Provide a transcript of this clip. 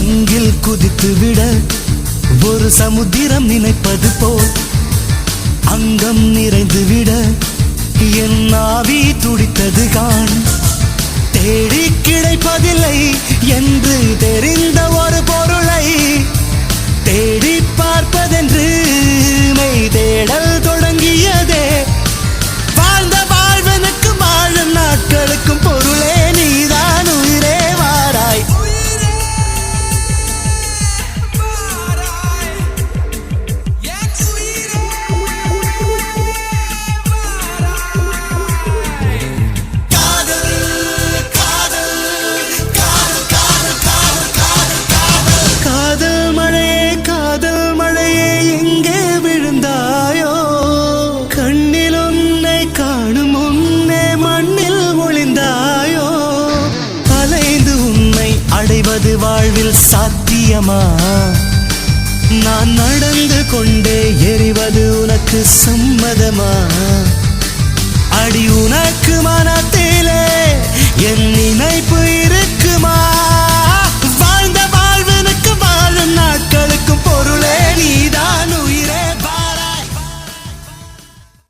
பங்கில் குதித்து விட ஒரு சமுத்திரம் நினைப்பது போல் அங்கம் நிறைந்து விட என் ஆவி துடித்தது காண். தேடி கிடைப்பதில்லை என்று தெரிந்த ஒரு பொருளை தேடி பார்ப்பதென்று மெய் தேடல் தொடங்கியதே. வாழ்ந்த வாழ்வனுக்கு வாழும் நாட்களுக்கும் பொருளே நீதான் உயிரே வாராய். வாழ்வில் சாத்தியமா நான் நடந்து கொண்டே